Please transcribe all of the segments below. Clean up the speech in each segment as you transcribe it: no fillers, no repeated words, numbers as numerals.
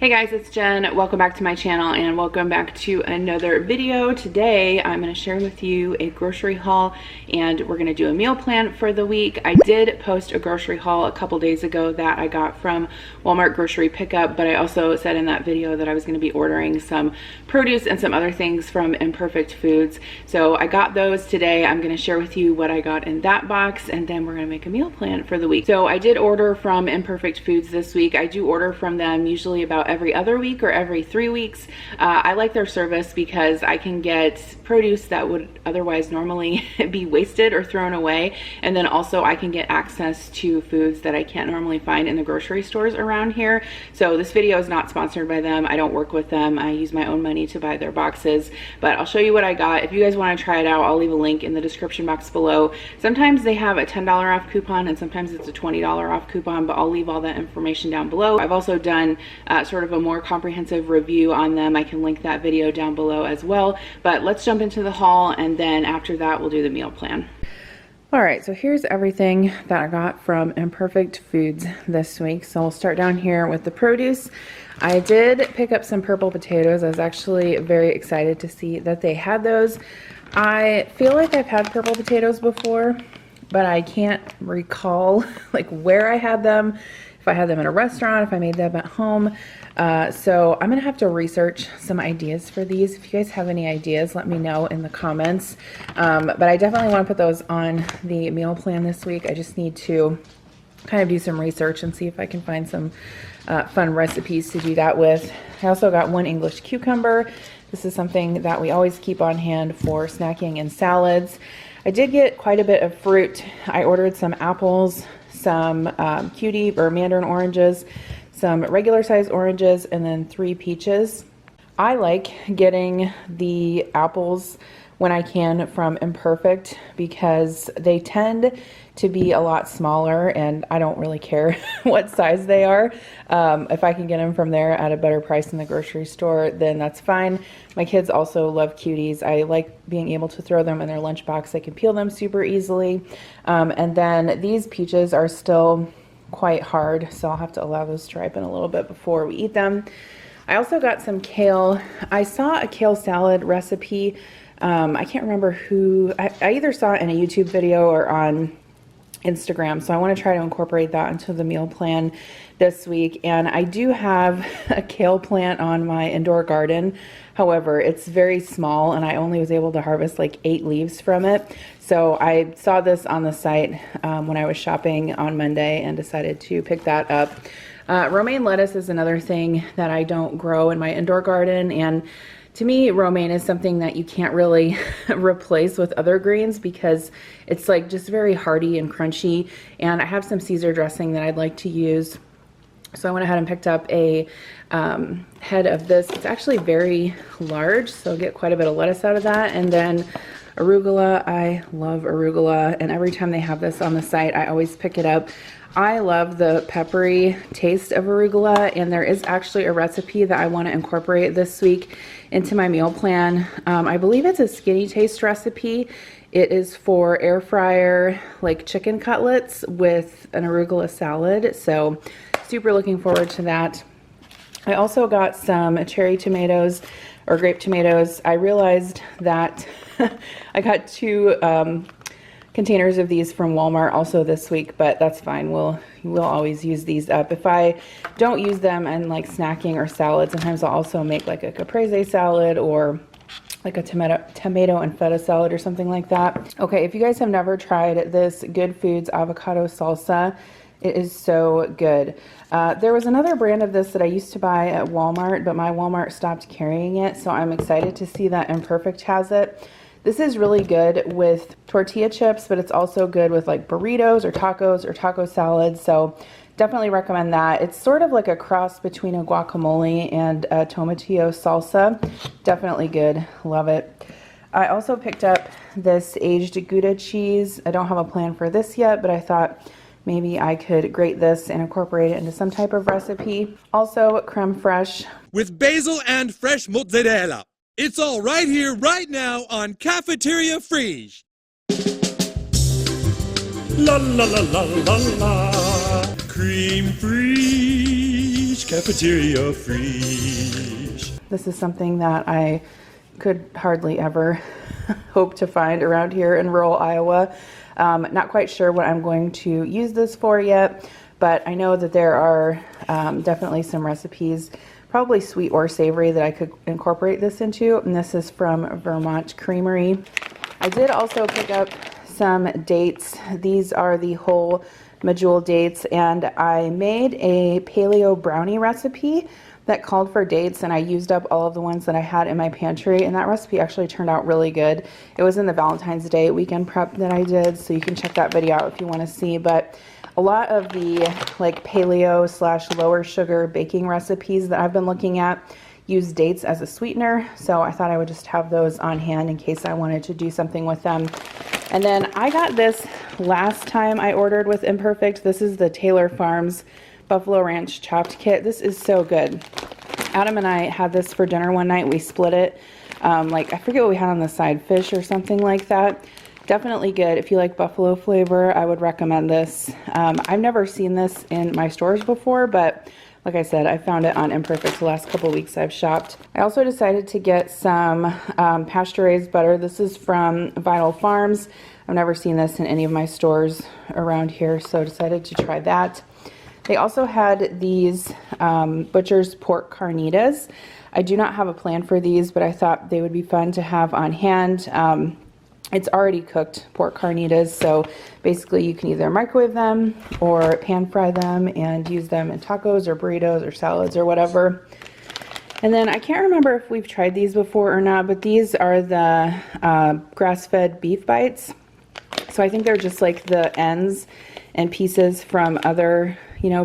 Hey guys, it's Jen. Welcome back to my channel and welcome back to another video. Today I'm going to share with you a grocery haul and we're going to do a meal plan for the week. I did post a grocery haul a couple days ago that I got from Walmart grocery pickup, but I also said in that video that I was going to be ordering some produce and some other things from Imperfect Foods. So I got those today. I'm going to share with you what I got in that box and then we're going to make a meal plan for the week. So I did order from Imperfect Foods this week. I do order from them usually about every other week or every 3 weeks. I like their service because I can get produce that would otherwise normally be wasted or thrown away, and then also I can get access to foods that I can't normally find in the grocery stores around here. So this video is not sponsored by them. I don't work with them. I use my own money to buy their boxes, but I'll show you what I got. If you guys want to try it out, I'll leave a link in the description box below. Sometimes they have a $10 off coupon and sometimes it's a $20 off coupon, but I'll leave all that information down below. I've also done sort of a more comprehensive review on them. I can link that video down below as well, but let's jump into the haul and then after that we'll do the meal plan. All right, so here's everything that I got from Imperfect Foods this week. So we'll start down here with the produce. I did pick up some purple potatoes. I was actually very excited to see that they had those. I feel like I've had purple potatoes before, but I can't recall like where I had them, if I had them in a restaurant, if I made them at home. So I'm gonna have to research some ideas for these. If you guys have any ideas, let me know in the comments. But I definitely want to put those on the meal plan this week. I just need to kind of do some research and see if I can find some fun recipes to do that with. I also got one English cucumber. This is something that we always keep on hand for snacking and salads. I did get quite a bit of fruit. I ordered some apples, some cutie or mandarin oranges, some regular size oranges, and then 3 peaches. I like getting the apples when I can from Imperfect because they tend to be a lot smaller and I don't really care what size they are. If I can get them from there at a better price in the grocery store, then that's fine. My kids also love cuties. I like being able to throw them in their lunchbox. I can peel them super easily. And then these peaches are still quite hard, so I'll have to allow those to ripen a little bit before we eat them. I also got some kale. I saw a kale salad recipe. I can't remember who, I either saw it in a YouTube video or on Instagram, so I want to try to incorporate that into the meal plan this week. And I do have a kale plant on my indoor garden. However, it's very small and I only was able to harvest like 8 leaves from it. So I saw this on the site when I was shopping on Monday and decided to pick that up. Romaine lettuce is another thing that I don't grow in my indoor garden, and to me, romaine is something that you can't really replace with other greens because it's like just very hearty and crunchy. And I have some Caesar dressing that I'd like to use. So I went ahead and picked up a head of this. It's actually very large, so I'll get quite a bit of lettuce out of that. And then arugula. I love arugula, and every time they have this on the site, I always pick it up. I love the peppery taste of arugula, and there is actually a recipe that I want to incorporate this week into my meal plan. I believe it's a skinny taste recipe. It is for air fryer, like chicken cutlets with an arugula salad. So super looking forward to that. I also got some cherry tomatoes or grape tomatoes. I realized that I got 2 containers of these from Walmart also this week, but that's fine. We'll always use these up. If I don't use them in like snacking or salad, sometimes I'll also make like a caprese salad or like a tomato and feta salad or something like that. Okay, if you guys have never tried this Good Foods avocado salsa, it is so good. There was another brand of this that I used to buy at Walmart, but my Walmart stopped carrying it, so I'm excited to see that Imperfect has it. This is really good with tortilla chips, but it's also good with like burritos or taco salads. So definitely recommend that. It's sort of like a cross between a guacamole and a tomatillo salsa. Definitely good. Love it. I also picked up this aged Gouda cheese. I don't have a plan for this yet, but I thought maybe I could grate this and incorporate it into some type of recipe. Also creme fraiche. With basil and fresh mozzarella. It's all right here, right now on Cafeteria Frige. La la la la la la. Cream Frige Cafeteria Free. This is something that I could hardly ever hope to find around here in rural Iowa. Not quite sure what I'm going to use this for yet, but I know that there are definitely some recipes, probably sweet or savory, that I could incorporate this into, and this is from Vermont Creamery. I did also pick up some dates. These are the whole medjool dates, and I made a paleo brownie recipe that called for dates, and I used up all of the ones that I had in my pantry, and that recipe actually turned out really good. It was in the Valentine's Day weekend prep that I did, so you can check that video out if you want to see. But a lot of the like paleo / lower sugar baking recipes that I've been looking at use dates as a sweetener, so I thought I would just have those on hand in case I wanted to do something with them. And then I got this last time I ordered with Imperfect. This is the Taylor Farms Buffalo Ranch chopped kit. This is so good. Adam and I had this for dinner one night. We split it. Like, I forget what we had on the side, fish or something like that. Definitely good. If you like buffalo flavor, I would recommend this. I've never seen this in my stores before, but like I said, I found it on Imperfect the last couple weeks I've shopped. I also decided to get some pasture-raised butter. This is from Vital Farms. I've never seen this in any of my stores around here, so decided to try that. They also had these Butcher's Pork Carnitas. I do not have a plan for these, but I thought they would be fun to have on hand. It's already cooked pork carnitas, so basically you can either microwave them or pan fry them and use them in tacos or burritos or salads or whatever. And then I can't remember if we've tried these before or not, but these are the grass-fed beef bites. So I think they're just like the ends and pieces from other,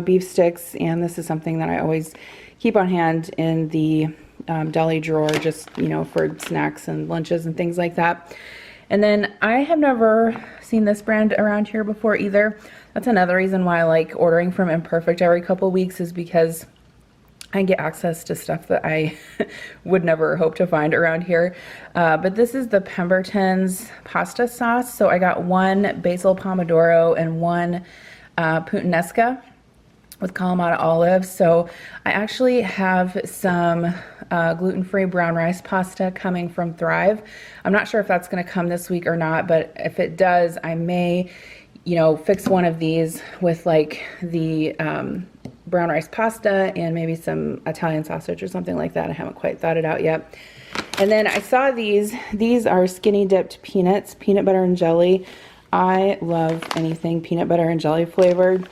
beef sticks, and this is something that I always keep on hand in the deli drawer, just, for snacks and lunches and things like that. And then I have never seen this brand around here before either. That's another reason why I like ordering from Imperfect every couple weeks, is because I get access to stuff that I would never hope to find around here. But this is the Pemberton's pasta sauce. So I got one basil pomodoro and one puttanesca with Kalamata olives. So I actually have some gluten-free brown rice pasta coming from Thrive. I'm not sure if that's going to come this week or not, but if it does, I may, fix one of these with like the brown rice pasta and maybe some Italian sausage or something like that. I haven't quite thought it out yet. And then I saw these. These are skinny dipped peanuts, peanut butter and jelly. I love anything peanut butter and jelly flavored.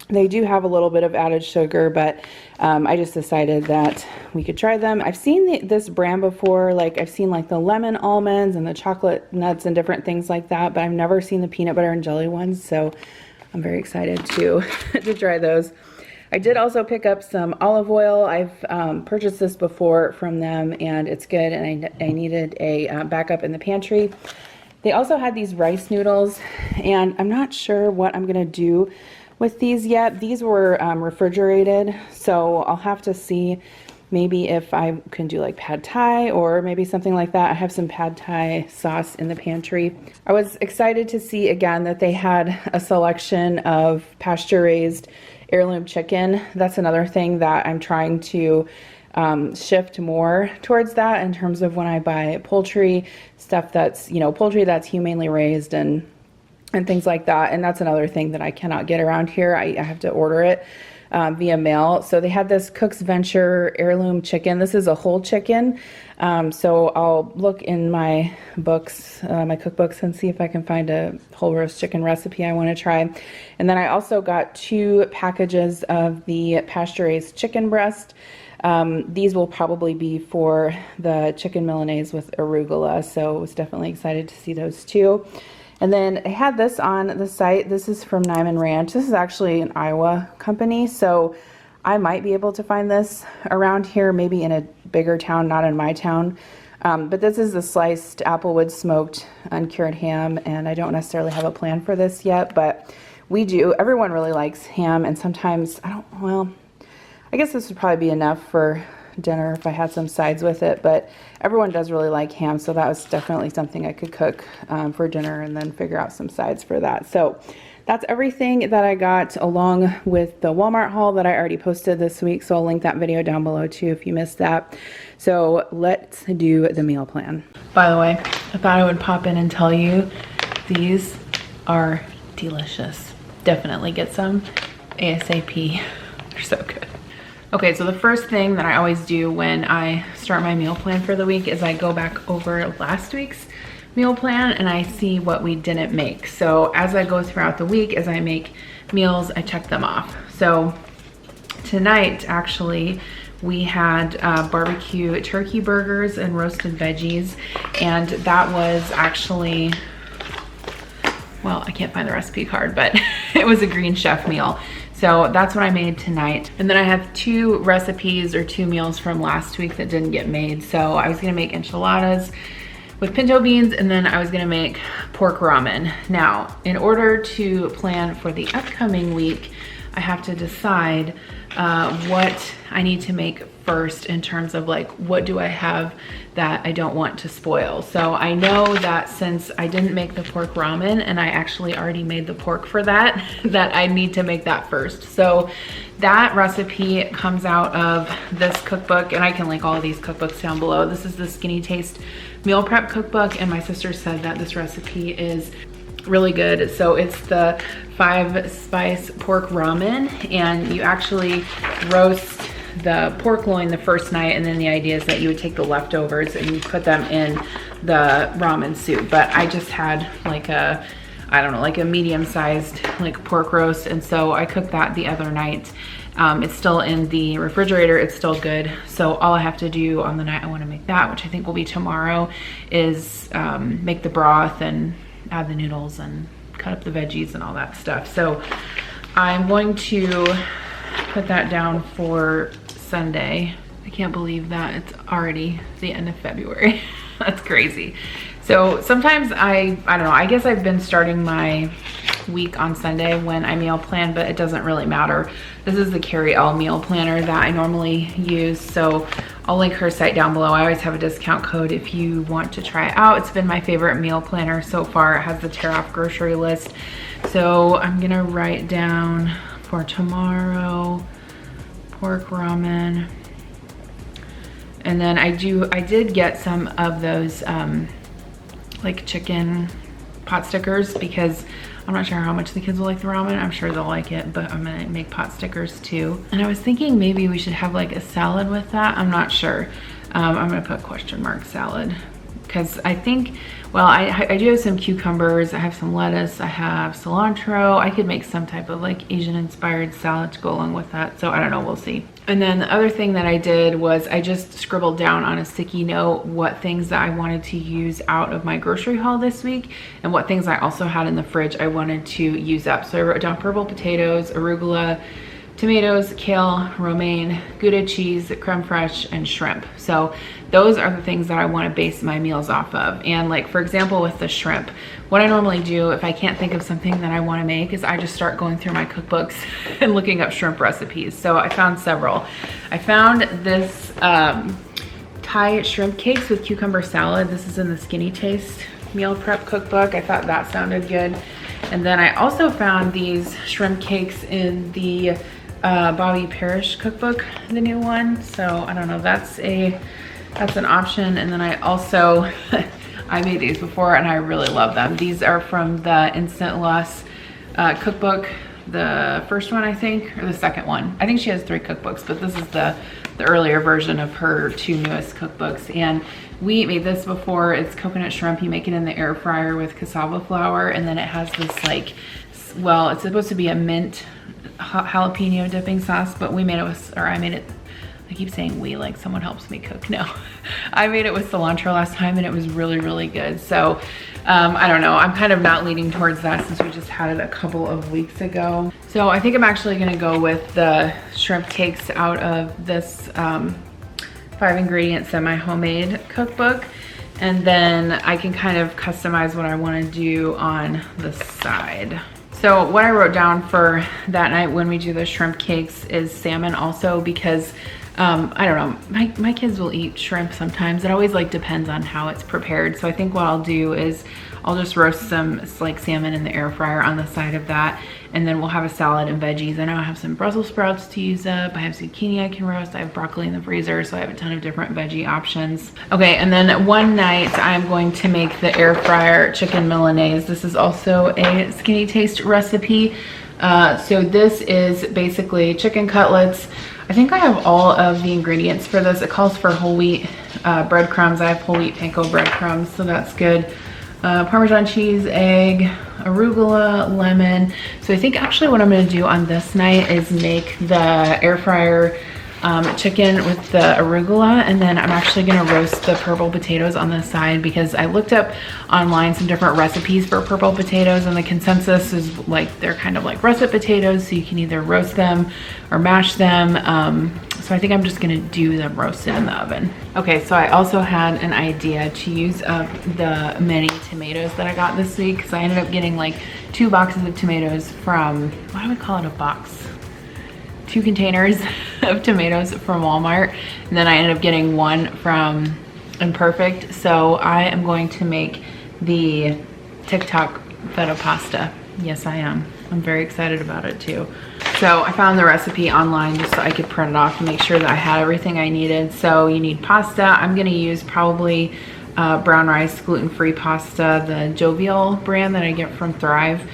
They do have a little bit of added sugar, but I just decided that we could try them. I've seen this brand before, like I've seen like the lemon almonds and the chocolate nuts and different things like that, but I've never seen the peanut butter and jelly ones, so I'm very excited to to try those. I did also pick up some olive oil. I've purchased this before from them, and it's good, and I needed a backup in the pantry. They also had these rice noodles, and I'm not sure what I'm gonna do with these yet. These were refrigerated, so I'll have to see maybe if I can do like pad thai or maybe something like that. I have some pad thai sauce in the pantry. I was excited to see again that they had a selection of pasture-raised heirloom chicken. That's another thing that I'm trying to shift more towards that in terms of when I buy poultry, stuff that's, poultry that's humanely raised and things like that. And that's another thing that I cannot get around here. I have to order it via mail. So they had this Cook's Venture heirloom chicken. This is a whole chicken. So I'll look in my books, my cookbooks, and see if I can find a whole roast chicken recipe I want to try. And then I also got 2 packages of the pasture-raised chicken breast. These will probably be for the chicken Milanese with arugula. So I was definitely excited to see those too. And then I had this on the site. This is from Nyman Ranch. This is actually an Iowa company, so I might be able to find this around here, maybe in a bigger town, not in my town. But this is the sliced applewood smoked uncured ham, and I don't necessarily have a plan for this yet, but we do. Everyone really likes ham, and sometimes, I guess this would probably be enough for dinner if I had some sides with it, but everyone does really like ham, so that was definitely something I could cook for dinner and then figure out some sides for that. So that's everything that I got along with the Walmart haul that I already posted this week. So I'll link that video down below too if you missed that. So let's do the meal plan. By the way, I thought I would pop in and tell you these are delicious. Definitely get some ASAP. They're so good. Okay, so the first thing that I always do when I start my meal plan for the week is I go back over last week's meal plan and I see what we didn't make. So as I go throughout the week, as I make meals, I check them off. So tonight, actually, we had barbecue turkey burgers and roasted veggies, and that was actually, well, I can't find the recipe card, but it was a Green Chef meal. So that's what I made tonight. And then I have 2 recipes or 2 meals from last week that didn't get made. So I was gonna make enchiladas with pinto beans, and then I was gonna make pork ramen. Now, in order to plan for the upcoming week, I have to decide what I need to make first in terms of like, what do I have that I don't want to spoil. So I know that since I didn't make the pork ramen and I actually already made the pork for that, that I need to make that first. So that recipe comes out of this cookbook, and I can link all of these cookbooks down below. This is the Skinny Taste Meal Prep Cookbook, and my sister said that this recipe is really good. So it's the 5-spice pork ramen, and you actually roast the pork loin the first night, and then the idea is that you would take the leftovers and you put them in the ramen soup. But I just had like a, I don't know, like a medium-sized like pork roast, and so I cooked that the other night. It's still in the refrigerator, it's still good. So all I have to do on the night I want to make that, which I think will be tomorrow, is make the broth and add the noodles and cut up the veggies and all that stuff. So I'm going to put that down for Sunday. I can't believe that it's already the end of February. That's crazy. So sometimes I don't know, I guess I've been starting my week on Sunday when I meal plan, but it doesn't really matter. This is the Carrie L meal planner that I normally use, so I'll link her site down below. I always have a discount code if you want to try it out. It's been my favorite meal planner so far. It has the tear off grocery list. So I'm gonna write down for tomorrow, pork ramen. And then I did get some of those like chicken pot stickers, because I'm not sure how much the kids will like the ramen. I'm sure they'll like it, but I'm gonna make pot stickers too. And I was thinking maybe we should have like a salad with that. I'm not sure. I'm gonna put question mark salad, because I think, well, I do have some cucumbers, I have some lettuce, I have cilantro. I could make some type of like Asian inspired salad to go along with that. So I don't know, we'll see. And then the other thing that I did was I just scribbled down on a sticky note what things that I wanted to use out of my grocery haul this week, and what things I also had in the fridge I wanted to use up. So I wrote down purple potatoes, arugula, tomatoes, kale, romaine, Gouda cheese, creme fraiche, and shrimp. So those are the things that I want to base my meals off of. And like, for example, with the shrimp, what I normally do if I can't think of something that I want to make is I just start going through my cookbooks and looking up shrimp recipes. So I found several. I found this Thai shrimp cakes with cucumber salad. This is in the Skinny Taste Meal Prep Cookbook. I thought that sounded good. And then I also found these shrimp cakes in the Bobby Parrish cookbook, the new one. So I don't know, that's an option. And then I also I made these before and I really love them. These are from the Instant Loss cookbook, the first one I think, or the second one. I think she has 3 cookbooks, but this is the earlier version of her 2 newest cookbooks. And we made this before. It's coconut shrimp. You make it in the air fryer with cassava flour, and then it has this like, well, it's supposed to be a mint jalapeno dipping sauce, but we made it with, or I made it, I keep saying we like someone helps me cook. No, I made it with cilantro last time and it was really, really good. So I don't know, I'm kind of not leaning towards that since we just had it a couple of weeks ago. So I think I'm actually gonna go with the shrimp cakes out of this 5-ingredient semi-homemade cookbook. And then I can kind of customize what I wanna do on the side. So what I wrote down for that night when we do the shrimp cakes is salmon also, because I don't know, my kids will eat shrimp sometimes. It always like depends on how it's prepared. So I think what I'll do is I'll just roast some like salmon in the air fryer on the side of that, and then we'll have a salad and veggies. I know I have some Brussels sprouts to use up. I have zucchini I can roast. I have broccoli in the freezer, so I have a ton of different veggie options. Okay, and then one night I'm going to make the air fryer chicken Milanese. This is also a Skinny Taste recipe. So this is basically chicken cutlets. I think I have all of the ingredients for this. It calls for whole wheat breadcrumbs. I have whole wheat panko breadcrumbs, so that's good. Parmesan cheese, egg, arugula, lemon. So I think actually what I'm gonna do on this night is make the air fryer chicken with the arugula, and then I'm actually gonna roast the purple potatoes on the side, because I looked up online some different recipes for purple potatoes, and the consensus is like they're kind of like russet potatoes, so you can either roast them or mash them. So I think I'm just gonna do them roasted in the oven. Okay, so I also had an idea to use up the mini tomatoes that I got this week, because I ended up getting like 2 boxes of tomatoes from, why do we call it a box? 2 containers of tomatoes from Walmart, and then I ended up getting 1 from Imperfect. So I am going to make the TikTok feta pasta. Yes, I am. I'm very excited about it too. So I found the recipe online just so I could print it off and make sure that I had everything I needed. So you need pasta. I'm gonna use probably brown rice, gluten-free pasta, the Jovial brand that I get from Thrive.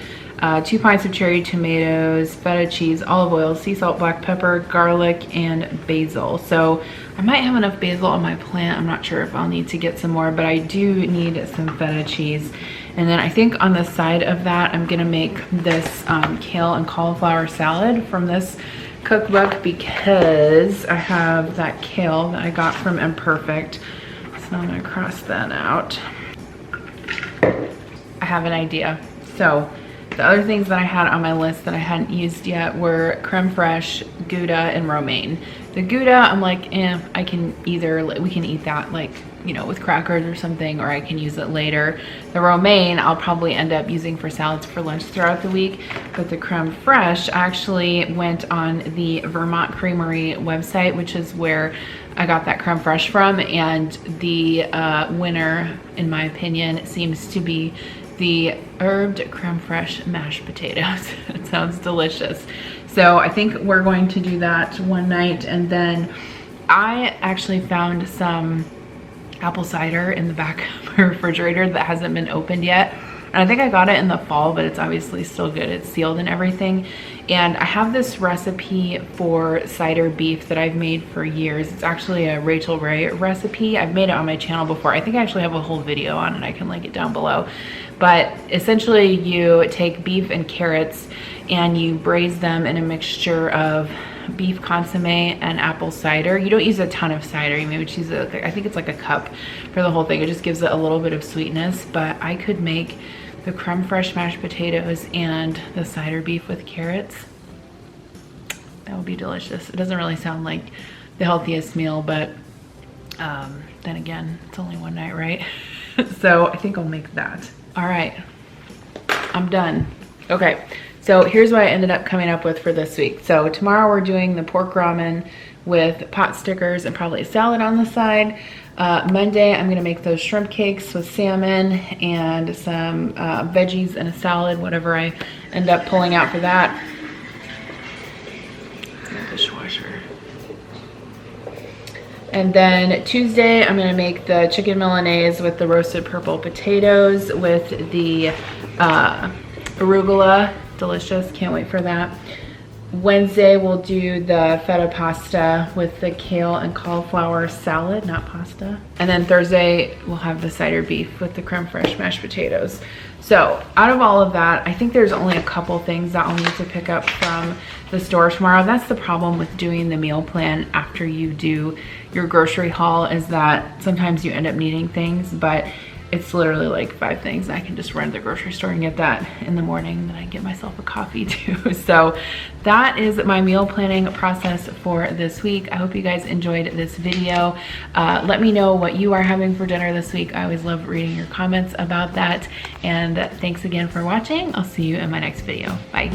2 pints of cherry tomatoes, feta cheese, olive oil, sea salt, black pepper, garlic, and basil. So I might have enough basil on my plant. I'm not sure if I'll need to get some more, but I do need some feta cheese. And then I think on the side of that, I'm gonna make this kale and cauliflower salad from this cookbook, because I have that kale that I got from Imperfect. So I'm gonna cross that out. I have an idea. So the other things that I had on my list that I hadn't used yet were creme fraiche, Gouda, and romaine. The Gouda, I'm like, I can either, we can eat that like, you know, with crackers or something, or I can use it later. The romaine, I'll probably end up using for salads for lunch throughout the week. But the creme fraiche, I actually went on the Vermont Creamery website, which is where I got that creme fraiche from, and the winner, in my opinion, seems to be the herbed creme fraiche mashed potatoes. It sounds delicious. So I think we're going to do that one night. And then I actually found some apple cider in the back of my refrigerator that hasn't been opened yet. And I think I got it in the fall, but it's obviously still good. It's sealed and everything. And I have this recipe for cider beef that I've made for years. It's actually a Rachel Ray recipe. I've made it on my channel before. I think I actually have a whole video on it. I can link it down below. But essentially you take beef and carrots and you braise them in a mixture of beef consomme and apple cider. You don't use a ton of cider. You maybe choose I think it's like a cup for the whole thing. It just gives it a little bit of sweetness. But I could make the creme fraiche mashed potatoes and the cider beef with carrots. That would be delicious. It doesn't really sound like the healthiest meal, but then again, it's only one night, right? So I think I'll make that. All right, I'm done. Okay, so here's what I ended up coming up with for this week. So tomorrow we're doing the pork ramen with pot stickers and probably a salad on the side. Monday, I'm gonna make those shrimp cakes with salmon and some veggies and a salad, whatever I end up pulling out for that. The dishwasher. And then Tuesday, I'm gonna make the chicken Milanese with the roasted purple potatoes with the arugula. Delicious, can't wait for that. Wednesday, we'll do the feta pasta with the kale and cauliflower salad, not pasta. And then Thursday, we'll have the cider beef with the creme fraiche mashed potatoes. So out of all of that, I think there's only a couple things that I'll need to pick up from the store tomorrow. That's the problem with doing the meal plan after you do your grocery haul, is that sometimes you end up needing things, but it's literally like 5 things. I can just run to the grocery store and get that in the morning. Then I get myself a coffee too. So that is my meal planning process for this week. I hope you guys enjoyed this video. Let me know what you are having for dinner this week. I always love reading your comments about that. And thanks again for watching. I'll see you in my next video. Bye.